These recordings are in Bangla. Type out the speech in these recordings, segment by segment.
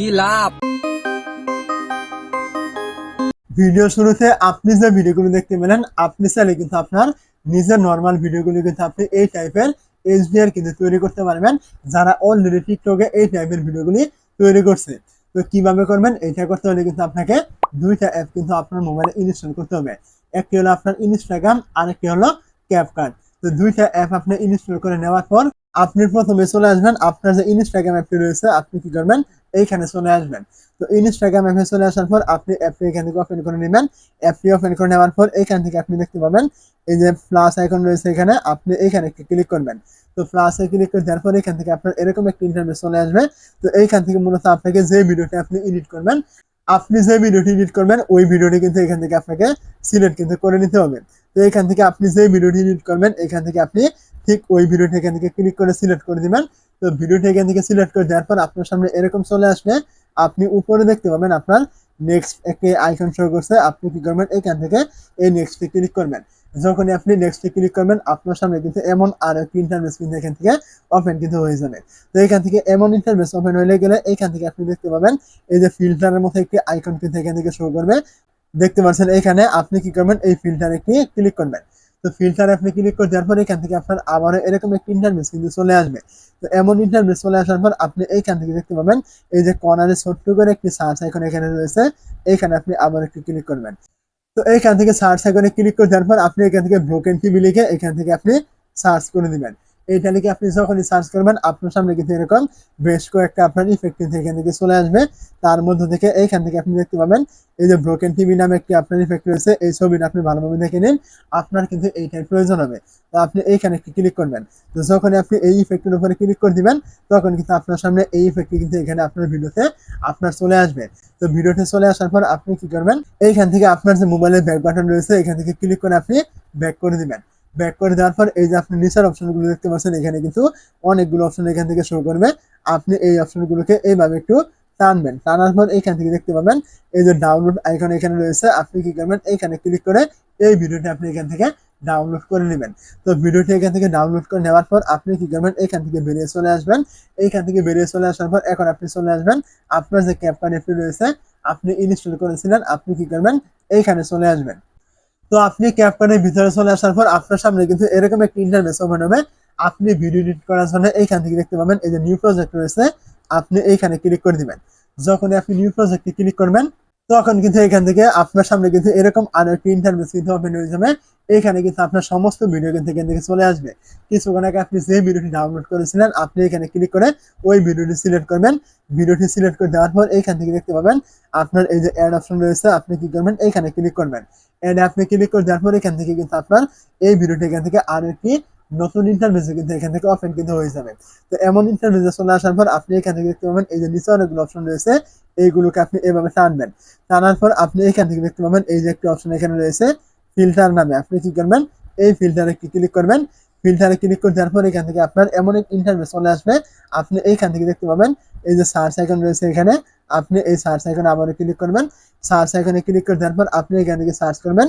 কি লাভ? ভিডিও শুরুতে আপনি যে ভিডিওগুলো দেখতে পেলেন, আপনি চাইলে কিন্তু আপনার নিজের নর্মাল ভিডিওগুলো কিন্তু আপনি এই টাইপের এইচডিআর কিন্তু তৈরি করতে পারবেন, যারা অলরেডি টিকটকে এই টাইপের ভিডিওগুলি তৈরি করছে। তো কিভাবে করবেন, এটা করতে হলে কিন্তু আপনাকে দুইটা অ্যাপ কিন্তু আপনার মোবাইলে ইনস্টল করতে হবে। একটি হলো আপনার ইনস্টাগ্রাম, আরেকটি হলো ক্যাপকাট। তো দুইটা অ্যাপ আপনি ইনস্টল করে নেওয়ার পর আপনি প্রথমে চলে আসবেন আপনার যে ইনস্টাগ্রাম অ্যাপটি রয়েছে, আপনি কি করবেন, এইখানে চলে আসবেন। তো ইনস্টাগ্রাম অ্যাপে চলে আসার পর আপনি অ্যাপটি এখান থেকে ওপেন করে নেবেন। অ্যাপটি ওপেন করে নেওয়ার পর এখান থেকে আপনি দেখতে পাবেন এই যে প্লাস আইকন রয়েছে, এখানে আপনি এখানে একটু ক্লিক করবেন। তো প্লাসে ক্লিক করে দেওয়ার পর এখান থেকে আপনার এরকম একটা ইন্টারফেস চলে আসবে। তো এইখান থেকে মূলত আপনাকে যে ভিডিওটি আপনি এডিট করবেন, আপনি যে ভিডিওটি এডিট করবেন ওই ভিডিওটি কিন্তু এখান থেকে আপনাকে সিলেক্ট কিন্তু করে নিতে হবে। তো এখান থেকে আপনি যে ভিডিওটি এডিট করবেন, এখান থেকে আপনি ঠিক ওই ভিডিওটি এখান থেকে ক্লিক করে সিলেক্ট করে দিবেন। তো ভিডিওটি এখান থেকে সিলেক্ট করে দেওয়ার পর আপনার সামনে এরকম চলে আসবে। আপনি উপরে দেখতে পাবেন আপনার নেক্সট একটি আইকন শো করছে, আপনি কি করবেন, এখান থেকে এই নেক্সটে ক্লিক করবেন। যখনই আপনি নেক্সটে ক্লিক করবেন, আপনার সামনে কিন্তু এমন আর একটি ইন্টারফেস কিন্তু এখান থেকে ওপেন কিন্তু হয়ে যাবে। তো এখান থেকে এমন ইন্টারফেস ওপেন হয়ে গেলে এখান থেকে আপনি দেখতে পাবেন এই যে ফিল্টারের মতো একটি আইকন কিন্তু এখান থেকে শো করবে, দেখতে পাচ্ছেন। এখানে আপনি কি করবেন, এই ফিল্টারে ক্লিক করবেন। তো ফিল্টারে আপনি ক্লিক করে দেওয়ার পর এখান থেকে আপনার আবারও এরকম একটি ইন্টারফেস কিন্তু চলে আসবে। তো এমন ইন্টারফেস চলে আসার পর আপনি এইখান থেকে দেখতে পাবেন এই যে কর্নারে ছোট্ট করে একটি সার্চ আইকন এখানে রয়েছে, এখানে আপনি আবার একটু ক্লিক করবেন। তো এইখান থেকে সার্চ আইকনে ক্লিক করে দেওয়ার পর আপনি এখান থেকে ব্রোকেন টিভি লিখে এখান থেকে আপনি সার্চ করে দিবেন। এইটা লিখে আপনি যখনই সার্চ করবেন, আপনার সামনে কিন্তু এরকম বেশ কয়েকটা আপনার ইফেক্ট কিন্তু এখান থেকে চলে আসবে। তার মধ্যে থেকে এইখান থেকে আপনি দেখতে পাবেন এই যে ব্রোকেন টিভি নামে একটি আপনার ইফেক্ট রয়েছে, এই ছবিটা আপনি ভালোভাবে দেখে নিন। আপনার কিন্তু এইটার প্রয়োজন হবে। তো আপনি এইখানে একটি ক্লিক করবেন। তো যখনই আপনি এই ইফেক্টের উপরে ক্লিক করে দিবেন, তখন কিন্তু আপনার সামনে এই ইফেক্টটি কিন্তু এখানে আপনার ভিডিওতে আপনার চলে আসবে। তো ভিডিওতে চলে আসার পর আপনি কি করবেন, এইখান থেকে আপনার যে মোবাইলের ব্যাক বাটন রয়েছে, এখান থেকে ক্লিক করে আপনি ব্যাক করে দিবেন। ব্যাক করে দেওয়ার পর এই যে আপনি নিচের অপশনগুলো দেখতে পাচ্ছেন, এখানে কিন্তু অনেকগুলো অপশন এখান থেকে শো করবে। আপনি এই অপশনগুলোকে এইভাবে একটু টানবেন। টানার পর এইখান থেকে দেখতে পাবেন এই যে ডাউনলোড আইকন এখানে রয়েছে, আপনি কি করবেন, এইখানে ক্লিক করে এই ভিডিওটি আপনি এখান থেকে ডাউনলোড করে নেবেন। তো ভিডিওটি এখান থেকে ডাউনলোড করে নেওয়ার পর আপনি কি করবেন, এখান থেকে বেরিয়ে চলে আসবেন। এইখান থেকে বেরিয়ে চলে আসার পর এখন আপনি চলে আসবেন আপনার যে ক্যাপকাট অ্যাপটি রয়েছে, আপনি ইনস্টল করেছিলেন, আপনি কি করবেন, এইখানে চলে আসবেন। তো আপনি ক্যাপকাটের ভিতরে চলে আসার পর আপনার সামনে কিন্তু এরকম একটা ইন্টারফেস ওপেন হবে। আপনি ভিডিও এডিট করার জন্য এইখান থেকে দেখতে পাবেন এই যে নিউ প্রজেক্ট রয়েছে, আপনি এইখানে ক্লিক করে দিবেন। যখনই আপনি নিউ প্রজেক্টে ক্লিক করবেন, তখন কিন্তু এখান থেকে আপনার সামনে কিন্তু এরকম আরো একটি ইন্টারফেস কিন্তু ওপেন হয়ে যাবে। এখানে কিন্তু আপনার সমস্ত ভিডিও কিন্তু এখান থেকে চলে আসবে। কিছুক্ষণ আগে আপনি যে ভিডিওটি ডাউনলোড করেছিলেন, আপনি এখানে ক্লিক করে ওই ভিডিওটি সিলেক্ট করবেন। ভিডিওটি সিলেক্ট করে দেওয়ার পর এইখান থেকে দেখতে পাবেন আপনার এই যে অ্যাড অপশন রয়েছে, আপনি কি করবেন, এইখানে ক্লিক করবেন। এন্ড আপনি ক্লিক করে দেওয়ার পর এখান থেকে কিন্তু আপনার এই ভিডিওটি এখান থেকে আরো একটি নতুন ইন্টারফেস কিন্তু এখান থেকে ওপেন কিন্তু হয়ে যাবে। তো এমন ইন্টারফেসে চলে আসার পর আপনি এখান থেকে দেখতে পাবেন এই যে নিচে অনেকগুলো অপশন রয়েছে, এইগুলোকে আপনি এভাবে টানবেন। টানার পর আপনি এখান থেকে দেখতে পাবেন এই যে একটি অপশন এখানে রয়েছে ফিল্টার নামে, আপনি কি করবেন, এই ফিল্টারে ক্লিক করবেন। ফিল্টারে ক্লিক করে দেওয়ার পর এখান থেকে আপনার এমন এক ইন্টারফেস চলে আসবে। আপনি এইখান থেকে দেখতে পাবেন এই যে সার্চ আইকন রয়েছে, এখানে আপনি এই সার্চ আইকনে আবারও ক্লিক করবেন। সার্চ আইকনে ক্লিক করে দেওয়ার পর আপনি এখান থেকে সার্চ করবেন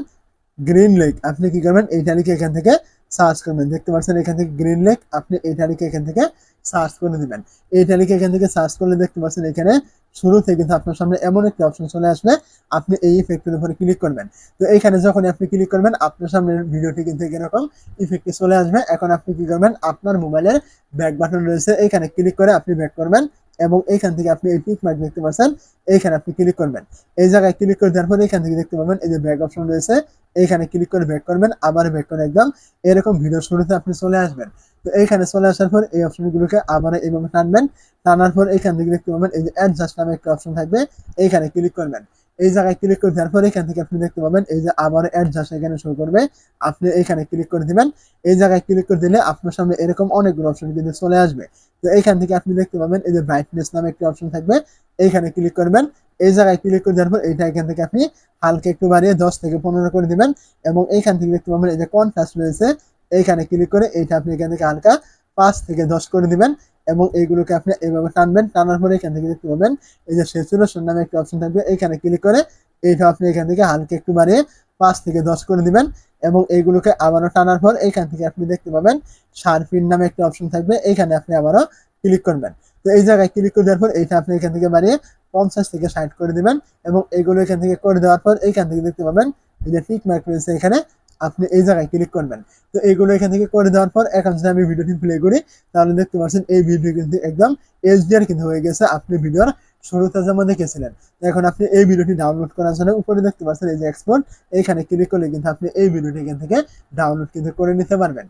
গ্রিন লেক, আপনি কি করবেন, এইটা লিখে এখান থেকে সার্চ করবেন। দেখতে পাচ্ছেন এখান থেকে গ্রিন লেক, আপনি এইটা লিখে এখান থেকে সার্চ করে দিবেন। এইটা লিখে এখান থেকে সার্চ করলে দেখতে পাচ্ছেন এখানে শুরু থেকে কিন্তু আপনার সামনে এমন একটি অপশন চলে আসবে, আপনি এই ইফেক্টের উপরে ক্লিক করবেন। তো এইখানে যখন আপনি ক্লিক করবেন, আপনার সামনে ভিডিওটি কিন্তু এরকম ইফেক্টে চলে আসবে। এখন আপনি কি করবেন, আপনার মোবাইলের ব্যাক বাটন রয়েছে, এইখানে ক্লিক করে আপনি ব্যাক করবেন এবং এইখান থেকে আপনি এই টিক মার্ক দেখতে পাচ্ছেন, এইখানে আপনি ক্লিক করবেন। এই জায়গায় ক্লিক করে দেওয়ার পরে এখান থেকে দেখতে পাবেন এই যে ব্যাক অপশন রয়েছে, এইখানে ক্লিক করে ব্যাক করবেন, আবার ব্যাক করে একদম এরকম ভিডিও শুরুতে আপনি চলে আসবেন। তো এইখানে চলে আসার পর এই অপশনগুলোকে আবার এইভাবে টানবেন। টানার পর এখান থেকে দেখতে পাবেন এই যে অ্যাডজাস্ট নামে একটা অপশন থাকবে, এইখানে ক্লিক করবেন। এই জায়গায় ক্লিক করে দেওয়ার পর এখান থেকে আপনি দেখতে পাবেন এই যে আবার অ্যাডজাস্ট এখানে শো করবে, আপনি এইখানে ক্লিক করে দিবেন। এই জায়গায় ক্লিক করে দিলে আপনার সামনে এরকম অনেকগুলো অপশন কিন্তু চলে আসবে। তো এইখান থেকে আপনি দেখতে পাবেন এই যে ব্রাইটনেস নামে একটা অপশন থাকবে, এইখানে ক্লিক করবেন। এই জায়গায় ক্লিক করে দেওয়ার পর এইটা এখান থেকে আপনি হালকা একটু বাড়িয়ে 10 থেকে 15 করে দিবেন এবং এইখান থেকে দেখতে পাবেন এই যে কন্ট্রাস্ট রয়েছে, এইখানে ক্লিক করে এইটা আপনি এখান থেকে হালকা 5 থেকে 10 করে দিবেন এবং এইগুলোকে আপনি এইভাবে টানবেন। টানার পরে এখান থেকে দেখতে পাবেন এই যে স্যাচুরেশন নামে একটা অপশন থাকবে, এইখানে ক্লিক করে এইটা আপনি এখান থেকে হালকা একটু বাড়িয়ে 5 থেকে 10 করে দিবেন এবং এইগুলোকে আবারও টানার পর এইখান থেকে আপনি দেখতে পাবেন শার্পিন নামে একটা অপশন থাকবে, এইখানে আপনি আবারও ক্লিক করবেন। তো এই জায়গায় ক্লিক করে দেওয়ার পর এইটা আপনি এখান থেকে বাড়িয়ে 50 থেকে 60 করে দিবেন এবং এগুলো এখান থেকে করে দেওয়ার পর এইখান থেকে দেখতে পাবেন এই যে টিক মার্ক রয়েছে এখানে, আপনি এই জায়গায় ক্লিক করবেন। তো এইগুলো এখান থেকে করে দেওয়ার পর এখন যদি আমি ভিডিওটি প্লে করি তাহলে দেখতে পাচ্ছেন এই ভিডিও কিন্তু একদম এইচডিআর কিন্তু হয়ে গেছে, আপনি ভিডিওর শুরুতে যেমন দেখেছিলেন। এখন আপনি এই ভিডিওটি ডাউনলোড করার জন্য উপরে দেখতে পাচ্ছেন এই যে এক্সপোর্ট, এইখানে ক্লিক করলে কিন্তু আপনি এই ভিডিওটি এখান থেকে ডাউনলোড কিন্তু করে নিতে পারবেন।